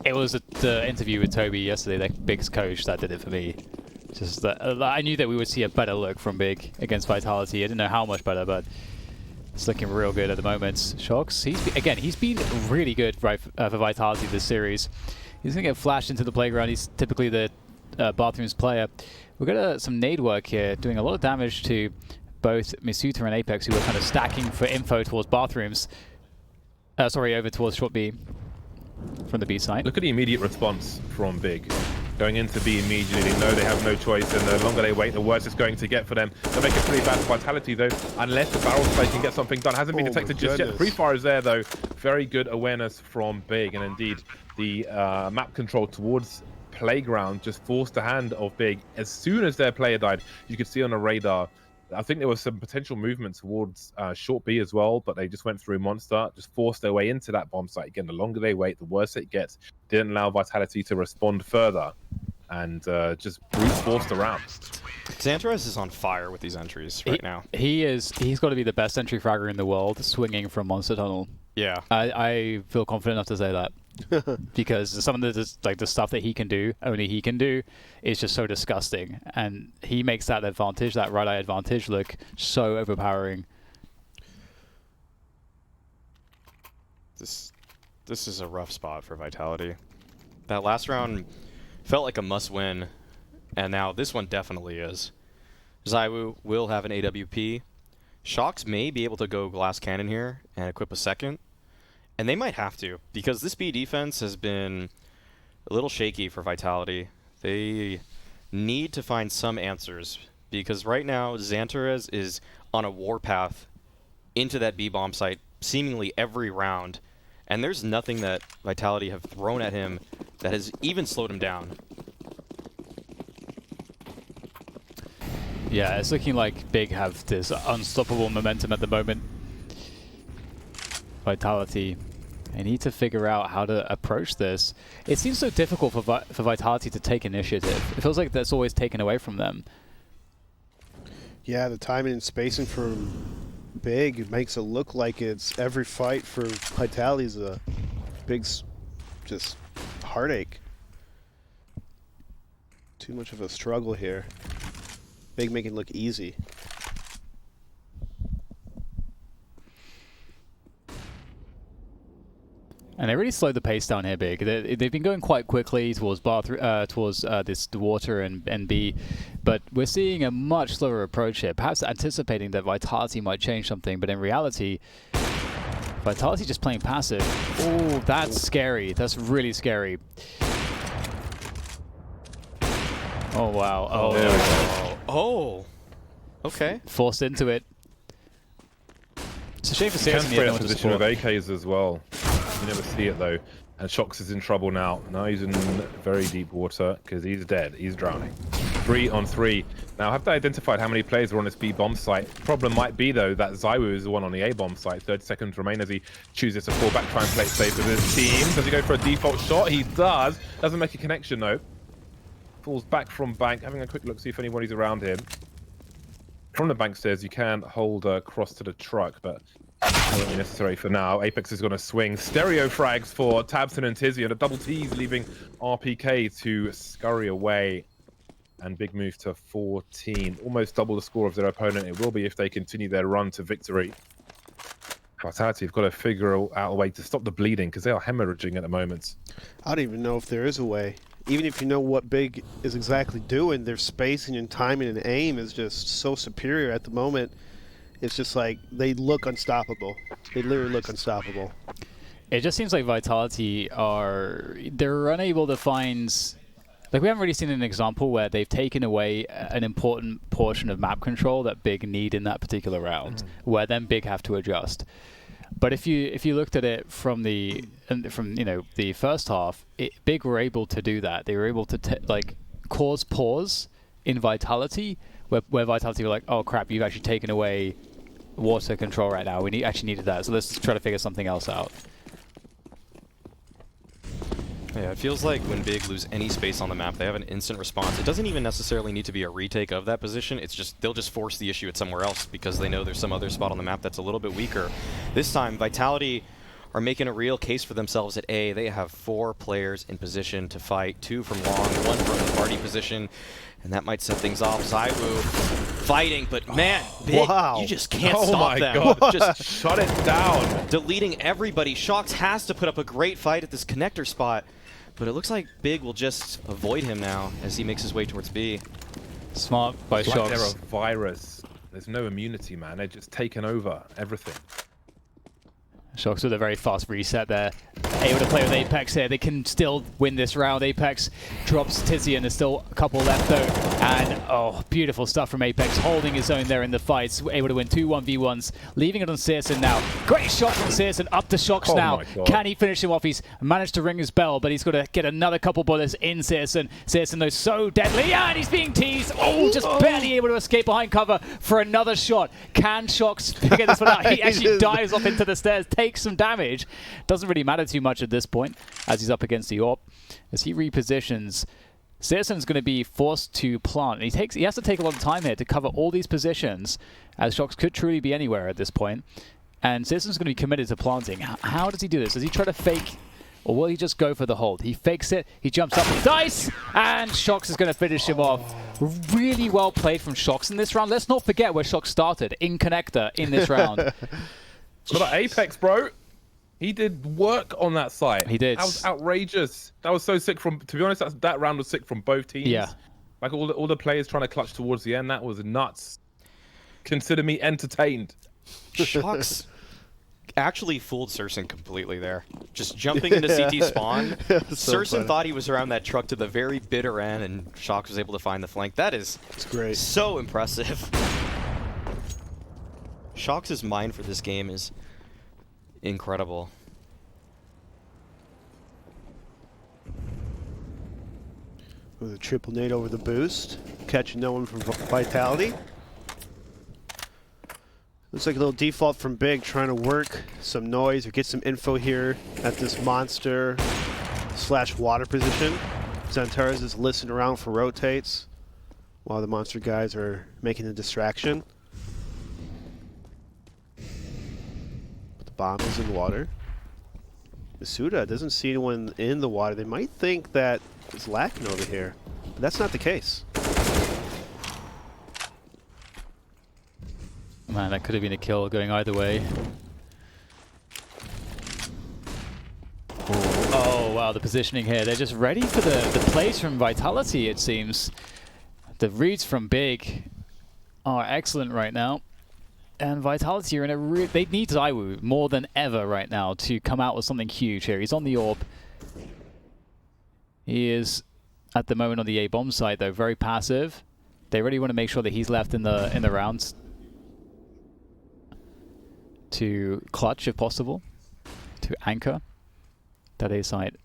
the interview with Toby yesterday, that Big's coach, that did it for me. Just that I knew that we would see a better look from Big against Vitality. I didn't know how much better, but it's looking real good at the moment. Shocks, he's been really good for Vitality this series. He's going to get flashed into the playground. He's typically the bathrooms player. We've got some nade work here, doing a lot of damage to both Misuta and Apex, who were kind of stacking for info towards bathrooms. Over towards short B from the B side. Look at the immediate response from Big. Going into B immediately, they know they have no choice, and the longer they wait, the worse it's going to get for them. They'll make it pretty bad for Vitality, though, unless the barrel spray can get something done. Hasn't been detected just yet. The pre-fire is there, though. Very good awareness from Big, and indeed, the map control towards Playground just forced the hand of Big. As soon as their player died, you could see on the radar, I think there was some potential movement towards short B as well, but they just went through Monster, just forced their way into that bomb site. Again, the longer they wait, the worse it gets. Didn't allow Vitality to respond further, and just brute forced around. Xantares is on fire with these entries right now. He's got to be the best entry fragger in the world, swinging from Monster Tunnel. Yeah. I feel confident enough to say that. Because some of the stuff that only he can do, is just so disgusting. And he makes that advantage, that right eye advantage, look so overpowering. This is a rough spot for Vitality. That last round felt like a must-win, and now this one definitely is. ZywOo will have an AWP. Shocks may be able to go glass cannon here and equip a second. And they might have to, because this B defense has been a little shaky for Vitality. They need to find some answers, because right now Xantares is on a warpath into that B bomb site seemingly every round, and there's nothing that Vitality have thrown at him that has even slowed him down. Yeah, it's looking like Big have this unstoppable momentum at the moment. Vitality, they need to figure out how to approach this. It seems so difficult for Vitality to take initiative. It feels like that's always taken away from them. Yeah, the timing and spacing for Big makes it look like it's every fight for Vitality is a big, just heartache. Too much of a struggle here. Big making it look easy. And they really slowed the pace down here, Big. They've been going quite quickly towards the water and B, but we're seeing a much slower approach here, perhaps anticipating that Vitality might change something, but in reality, Vitality just playing passive. Oh, that's scary. That's really scary. Oh, wow. Oh, there we go. Oh, okay. Forced into it. It's a shame for Can Sears. spray that position with AKs as well. You never see it though. And Shocks is in trouble now. Now he's in very deep water because he's dead. He's drowning. 3 on 3. Now, have they identified how many players are on this B bomb site? Problem might be though that ZywOo is the one on the A bomb site. 30 seconds remain as he chooses to fall back, try and play safe with his team. Does he go for a default shot? He does. Doesn't make a connection though. falls back from bank, having a quick look, see if anybody's around him. From the bank stairs, you can hold across to the truck, but not really necessary for now. Apex is going to swing. Stereo frags for Tabson and Tizzy, and a double T's leaving RPK to scurry away. And big move to 14. Almost double the score of their opponent. It will be if they continue their run to victory. Vitality have got to figure out a way to stop the bleeding because they are hemorrhaging at the moment. I don't even know if there is a way. Even if you know what Big is exactly doing, their spacing and timing and aim is just so superior at the moment. It's just like they look unstoppable. They literally look unstoppable. It just seems like Vitality they're unable to find. Like, we haven't really seen an example where they've taken away an important portion of map control that Big need in that particular round, where then Big have to adjust. But if you looked at it from the first half, Big were able to do that. They were able to like cause pause in Vitality, where Vitality were like, oh crap, you've actually taken away water control right now. We actually needed that, so let's try to figure something else out. Yeah, it feels like when Big lose any space on the map, they have an instant response. It doesn't even necessarily need to be a retake of that position. It's just they'll just force the issue at somewhere else because they know there's some other spot on the map that's a little bit weaker. This time, Vitality are making a real case for themselves at A. They have 4 players in position to fight, 2 from long, 1 from the party position, and that might set things off. Zywoo fighting, but man, Big, you just can't stop them. Oh my God. Just shut it down. Deleting everybody. Shox has to put up a great fight at this connector spot. But it looks like Big will just avoid him now as he makes his way towards B. Smart by It's Shox. like they're a virus. There's no immunity, man. They're just taking over everything. Shox with a very fast reset there. Able to play with Apex here. They can still win this round. Apex drops Tizzy and there's still a couple left though. And oh, beautiful stuff from Apex, holding his own there in the fights. Able to win 2 1v1s, leaving it on Searson now. Great shot from Searson, up to Shox now. Can he finish him off? He's managed to ring his bell, but he's got to get another couple bullets in Searson. Searson though so deadly, and he's being teased. Oh, just barely able to escape behind cover for another shot. Can Shox figure this one out? He actually dives off into the stairs, takes some damage. Doesn't really matter too much at this point as he's up against the AWP. As he repositions, Searson's going to be forced to plant. And he has to take a lot of time here to cover all these positions, as Shox could truly be anywhere at this point. And Searson's going to be committed to planting. How does he do this? Does he try to fake, or will he just go for the hold? He fakes it, he jumps up with dice, and Shox is going to finish him off. Really well played from Shox in this round. Let's not forget where Shox started, in connector, in this round. But Apex, bro. He did work on that site. He did. That was outrageous. That was so sick from, to be honest, that round was sick from both teams. Yeah. Like all the players trying to clutch towards the end, that was nuts. Consider me entertained. Shox actually fooled Searson completely there. Just jumping into CT spawn. Searson thought he was around that truck to the very bitter end, and Shox was able to find the flank. That's great. So impressive. Shox's mind for this game is incredible. With a triple nade over the boost, catching no one from Vitality. Looks like a little default from Big, trying to work some noise or get some info here at this monster / water position. Xantares is listening around for rotates while the monster guys are making a distraction. But the bomb is in water. Masuda doesn't see anyone in the water. They might think that it's lacking over here, but that's not the case. Man, that could have been a kill going either way. Oh, wow, the positioning here. They're just ready for the plays from Vitality, it seems. The reads from Big are excellent right now. And Vitality are in a they need Zywoo more than ever right now to come out with something huge here. He's on the AWP. He is, at the moment, on the A-bomb side, though, very passive. They really want to make sure that he's left in the rounds to clutch, if possible, to anchor that A side.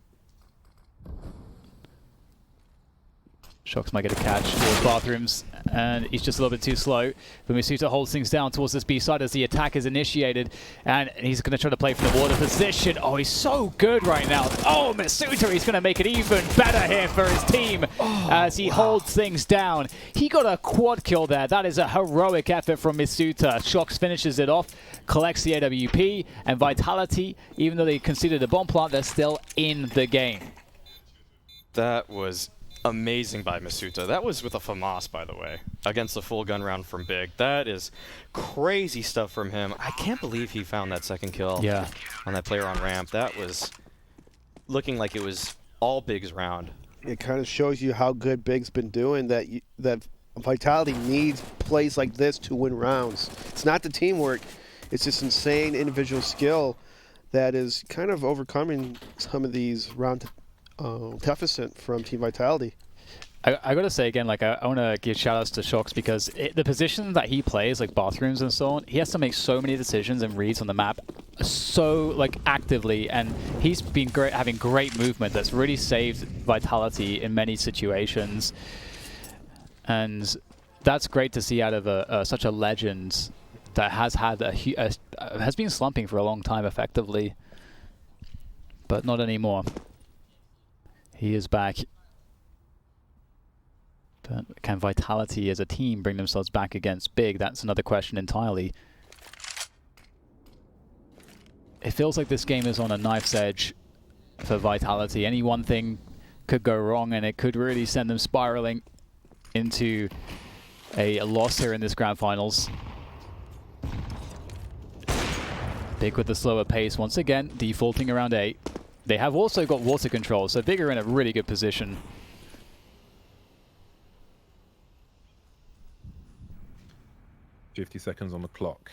Shox might get a catch towards bathrooms, And he's just a little bit too slow. But Masuta holds things down towards this B side as the attack is initiated. And he's going to try to play from the water position. Oh, he's so good right now. Oh, Masuta, he's going to make it even better here for his team as he holds things down. He got a quad kill there. That is a heroic effort from Masuta. Shox finishes it off, collects the AWP, and Vitality, even though they conceded a bomb plant, they're still in the game. That was amazing by Masuta. That was with a FAMAS, by the way, against a full gun round from Big. That is crazy stuff from him. I can't believe he found that second kill on that player on ramp. That was looking like it was all Big's round. It kind of shows you how good Big's been doing, that that Vitality needs plays like this to win rounds. It's not the teamwork. It's this insane individual skill that is kind of overcoming some of these round deficit from Team Vitality. I gotta say again, like I want to give shout outs to Shox because the position that he plays, like bathrooms and so on, he has to make so many decisions and reads on the map so like actively, and he's been great, having great movement that's really saved Vitality in many situations, and that's great to see out of such a legend that has had has been slumping for a long time effectively, but not anymore. He is back. But can Vitality as a team bring themselves back against Big? That's another question entirely. It feels like this game is on a knife's edge for Vitality. Any one thing could go wrong and it could really send them spiraling into a loss here in this grand finals. Big with the slower pace once again, defaulting around 8. They have also got water control, so Big are in a really good position. $50 seconds on the clock.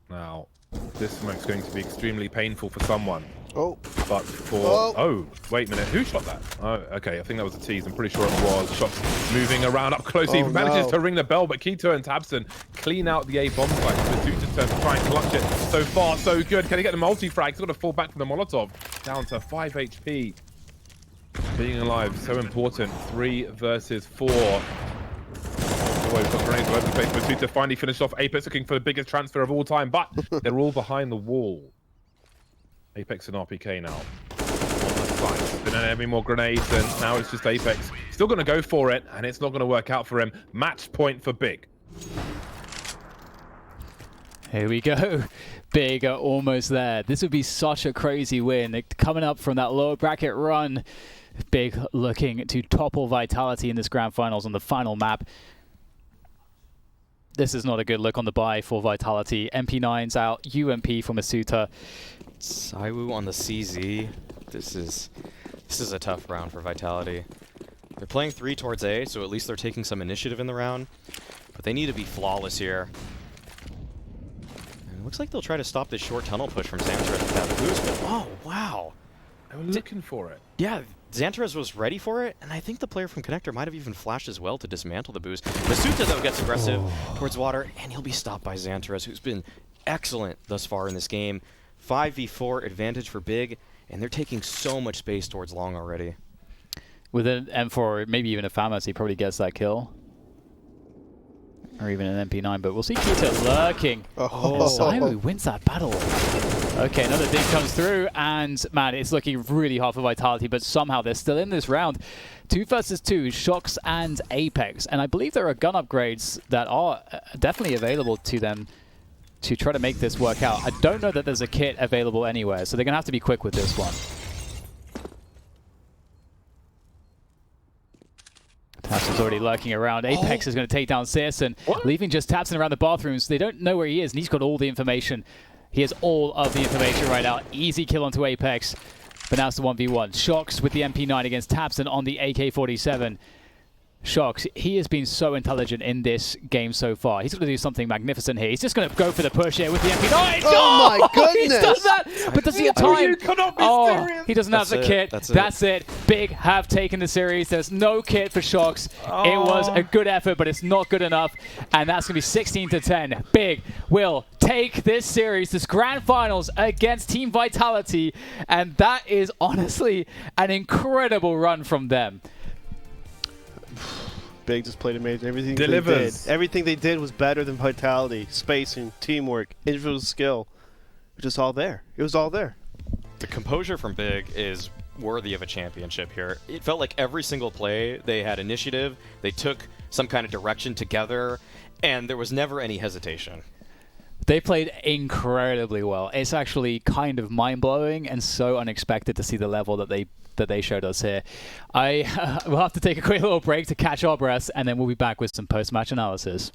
Now, this smoke's going to be extremely painful for someone. Oh. But for... Oh, wait a minute. Who shot that? Oh, okay. I think that was a tease. I'm pretty sure it was. Shots moving around up close. He manages to ring the bell, but Keto and Tabson clean out the A bomb site. Masuta turns to try and clutch it. So far, so good. Can he get the multi-frag? He's got to fall back from the Molotov. Down to 5 HP. Being alive, so important. 3 versus 4. Oh, we've got grenades all over the place. Masuta finally finished off Apex, looking for the biggest transfer of all time, but they're all behind the wall. Apex and RPK now. Then any more grenades, and now it's just Apex. Still going to go for it, and it's not going to work out for him. Match point for Big. Here we go. Big are almost there. This would be such a crazy win. They're coming up from that lower bracket run. Big looking to topple Vitality in this grand finals on the final map. This is not a good look on the buy for Vitality. MP9's out, UMP for Masuta. Saiwu on the CZ. This is a tough round for Vitality. They're playing 3 towards A, so at least they're taking some initiative in the round. But they need to be flawless here. And it looks like they'll try to stop this short tunnel push from Xantarez with that boost, but oh, wow. They were looking for it. Yeah, Xantarez was ready for it, and I think the player from Connector might have even flashed as well to dismantle the boost. Masuta, though, gets aggressive towards water, and he'll be stopped by Xantarez, who's been excellent thus far in this game. 5v4 advantage for Big, and they're taking so much space towards long already. With an M4, maybe even a FAMAS, he probably gets that kill. Or even an MP9, but we'll see Keto lurking. Saiwu wins that battle. Okay, another ding comes through, and man, it's looking really hard for Vitality, but somehow they're still in this round. 2 versus 2, Shox and Apex, and I believe there are gun upgrades that are definitely available to them to try to make this work out. I don't know that there's a kit available anywhere, so they're going to have to be quick with this one. Tabson's already lurking around. Apex is going to take down Searson, leaving just Tabson around the bathrooms. They don't know where he is, and he's got all the information. He has all of the information right now. Easy kill onto Apex, but now it's the 1v1. Shox with the MP9 against Tabson on the AK-47. Shox, he has been so intelligent in this game so far. He's going to do something magnificent here. He's just going to go for the push here with the MP9. Oh my goodness! He's done that! But does he have time? You cannot be serious. He doesn't have the kit. That's it. Big have taken the series. There's no kit for Shox. It was a good effort, but it's not good enough. And that's going to be 16-10. Big will take this series, this grand finals against Team Vitality. And that is honestly an incredible run from them. Big just played amazing. Delivers. Everything they did was better than Vitality, spacing, teamwork, individual skill. It was just all there. It was all there. The composure from Big is worthy of a championship here. It felt like every single play, they had initiative, they took some kind of direction together, and there was never any hesitation. They played incredibly well. It's actually kind of mind-blowing and so unexpected to see the level that they showed us here. We'll have to take a quick little break to catch our breaths, and then we'll be back with some post-match analysis.